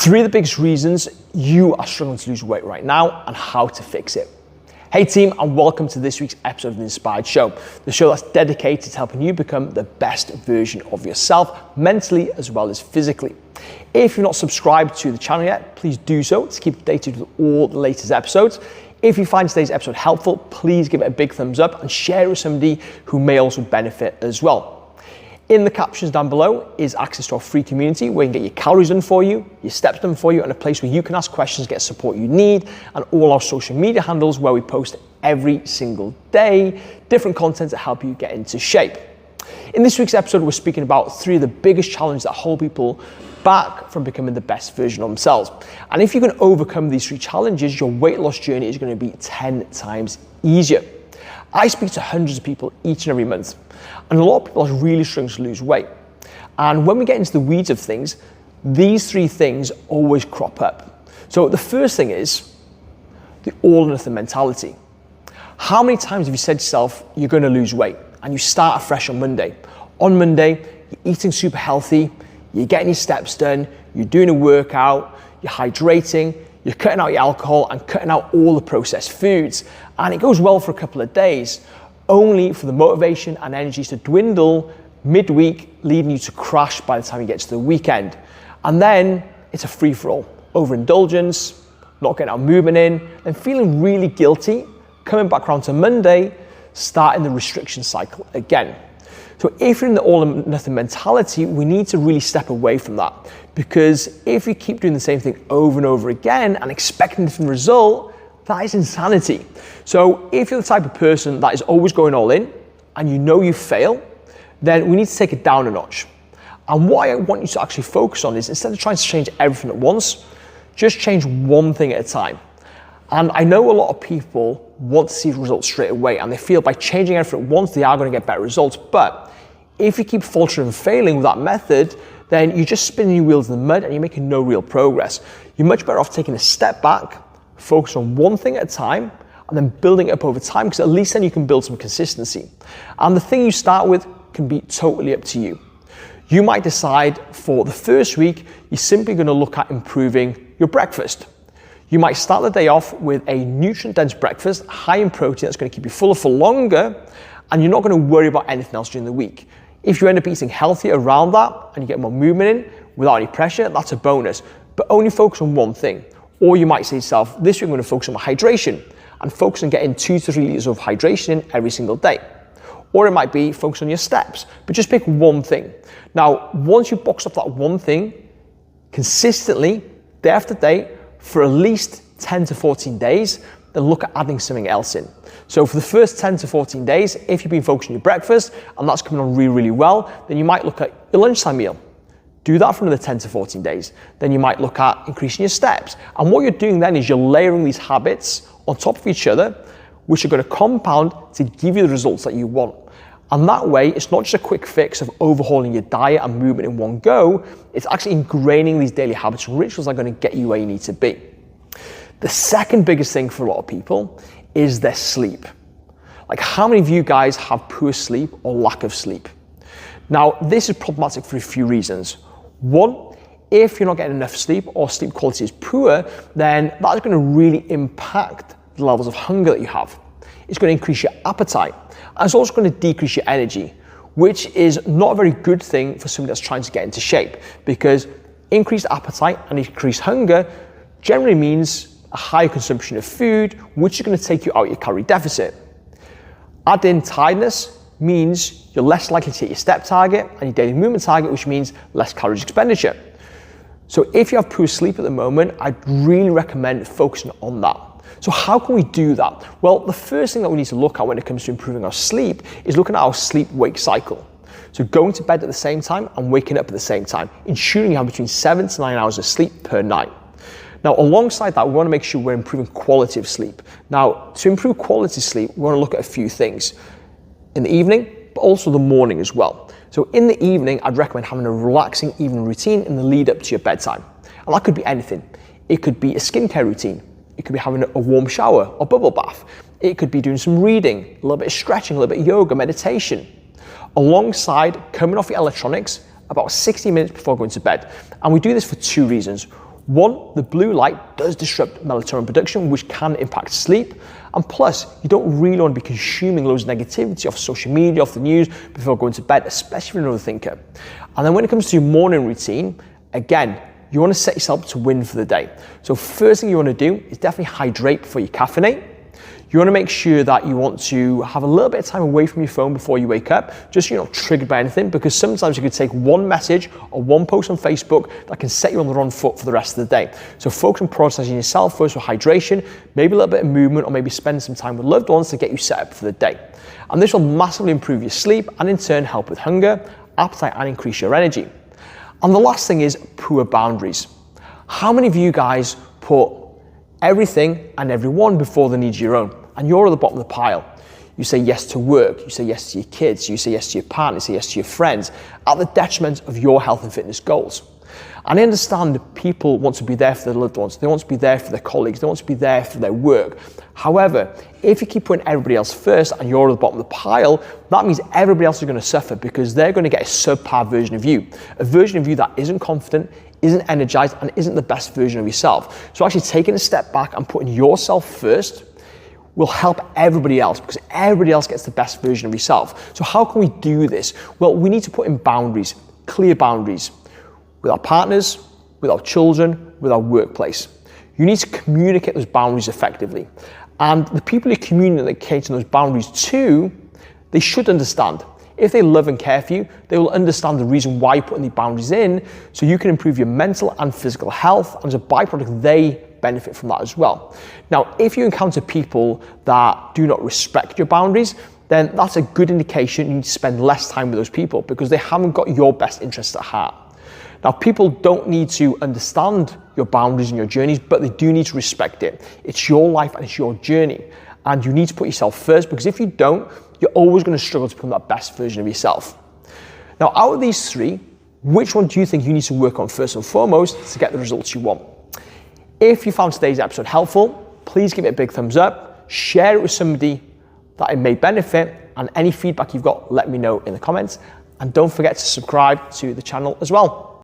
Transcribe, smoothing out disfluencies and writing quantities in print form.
3 of the biggest reasons you are struggling to lose weight right now and how to fix it. Hey team, and welcome to this week's episode of The Inspired Show, the show that's dedicated to helping you become the best version of yourself, mentally as well as physically. If you're not subscribed to the channel yet, please do so to keep updated with all the latest episodes. If you find today's episode helpful, please give it a big thumbs up and share it with somebody who may also benefit as well. In the captions down below is access to our free community where you can get your calories done for you, your steps done for you, and a place where you can ask questions, get support you need, and all our social media handles where we post every single day, different content to help you get into shape. In this week's episode, we're speaking about 3 of the biggest challenges that hold people back from becoming the best version of themselves. And if you can overcome these 3 challenges, your weight loss journey is going to be 10 times easier. I speak to hundreds of people each and every month, and a lot of people are really struggling to lose weight. And when we get into the weeds of things, these 3 things always crop up. So the first thing is the all or nothing mentality. How many times have you said to yourself, you're going to lose weight, and you start afresh on Monday? On Monday, you're eating super healthy, you're getting your steps done, you're doing a workout, you're hydrating, you're cutting out your alcohol and cutting out all the processed foods. And it goes well for a couple of days, only for the motivation and energies to dwindle midweek, leading you to crash by the time you get to the weekend. And then it's a free-for-all, overindulgence, not getting our movement in, and feeling really guilty, coming back around to Monday, starting the restriction cycle again. So if you're in the all or nothing mentality, we need to really step away from that, because if you keep doing the same thing over and over again and expecting a different result, that is insanity. So if you're the type of person that is always going all in and you know you fail, then we need to take it down a notch. And what I want you to actually focus on is, instead of trying to change everything at once, just change one thing at a time. And I know a lot of people want to see results straight away, and they feel by changing everything at once, they are going to get better results. But if you keep faltering and failing with that method, then you're just spinning your wheels in the mud and you're making no real progress. You're much better off taking a step back, focus on one thing at a time, and then building it up over time, because at least then you can build some consistency. And the thing you start with can be totally up to you. You might decide for the first week, you're simply going to look at improving your breakfast. You might start the day off with a nutrient-dense breakfast, high in protein, that's going to keep you fuller for longer, and you're not going to worry about anything else during the week. If you end up eating healthier around that and you get more movement in without any pressure, that's a bonus. But only focus on one thing. Or you might say to yourself, this week I'm going to focus on my hydration and focus on getting 2 to 3 liters of hydration in every single day. Or it might be focus on your steps, but just pick one thing. Now, once you box off that one thing consistently, day after day, for at least 10 to 14 days, then look at adding something else in. So for the first 10 to 14 days, if you've been focusing on your breakfast and that's coming on really, really well, then you might look at your lunchtime meal. Do that for another 10 to 14 days. Then you might look at increasing your steps. And what you're doing then is you're layering these habits on top of each other, which are going to compound to give you the results that you want. And that way, it's not just a quick fix of overhauling your diet and movement in one go, it's actually ingraining these daily habits and rituals that are going to get you where you need to be. The second biggest thing for a lot of people is their sleep. Like, how many of you guys have poor sleep or lack of sleep? Now, this is problematic for a few reasons. One, if you're not getting enough sleep or sleep quality is poor, then that's going to really impact the levels of hunger that you have. It's going to increase your appetite, and it's also going to decrease your energy, which is not a very good thing for somebody that's trying to get into shape, because increased appetite and increased hunger generally means a higher consumption of food, which is going to take you out your calorie deficit. Add in tiredness means you're less likely to hit your step target and your daily movement target, which means less calories expenditure. So if you have poor sleep at the moment, I'd really recommend focusing on that. So how can we do that? Well, the first thing that we need to look at when it comes to improving our sleep is looking at our sleep-wake cycle. So going to bed at the same time and waking up at the same time, ensuring you have between 7 to 9 hours of sleep per night. Now, alongside that, we want to make sure we're improving quality of sleep. Now, to improve quality of sleep, we want to look at a few things in the evening, but also the morning as well. So in the evening, I'd recommend having a relaxing evening routine in the lead up to your bedtime. And that could be anything. It could be a skincare routine. It could be having a warm shower or bubble bath. It could be doing some reading, a little bit of stretching, a little bit of yoga, meditation. Alongside coming off your electronics about 60 minutes before going to bed. And we do this for two reasons. One, the blue light does disrupt melatonin production, which can impact sleep. And plus, you don't really want to be consuming loads of negativity off social media, off the news before going to bed, especially if you're an overthinker. And then when it comes to your morning routine, again, you want to set yourself up to win for the day. So first thing you want to do is definitely hydrate before you caffeinate. You want to make sure that you want to have a little bit of time away from your phone before you wake up, just so you're not triggered by anything, because sometimes you could take one message or one post on Facebook that can set you on the wrong foot for the rest of the day. So focus on prioritizing yourself first with hydration, maybe a little bit of movement, or maybe spend some time with loved ones to get you set up for the day. And this will massively improve your sleep and in turn help with hunger, appetite, and increase your energy. And the last thing is poor boundaries. How many of you guys put everything and everyone before the needs of your own? And you're at the bottom of the pile. You say yes to work, you say yes to your kids, you say yes to your partner, you say yes to your friends, at the detriment of your health and fitness goals. And I understand that people want to be there for their loved ones, they want to be there for their colleagues, they want to be there for their work. However, if you keep putting everybody else first and you're at the bottom of the pile, that means everybody else is going to suffer, because they're going to get a subpar version of you. A version of you that isn't confident, isn't energized, and isn't the best version of yourself. So actually taking a step back and putting yourself first will help everybody else, because everybody else gets the best version of yourself. So how can we do this? Well, we need to put in boundaries, clear boundaries, with our partners, with our children, with our workplace. You need to communicate those boundaries effectively. And the people you're communicating those boundaries to, they should understand. If they love and care for you, they will understand the reason why you're putting the boundaries in, so you can improve your mental and physical health, and as a byproduct, they benefit from that as well. Now, if you encounter people that do not respect your boundaries, then that's a good indication you need to spend less time with those people, because they haven't got your best interests at heart. Now, people don't need to understand your boundaries and your journeys, but they do need to respect it. It's your life and it's your journey, and you need to put yourself first, because if you don't, you're always going to struggle to become that best version of yourself. Now, out of these three, which one do you think you need to work on first and foremost to get the results you want? If you found today's episode helpful, please give it a big thumbs up, share it with somebody that it may benefit, and any feedback you've got, let me know in the comments. And don't forget to subscribe to the channel as well.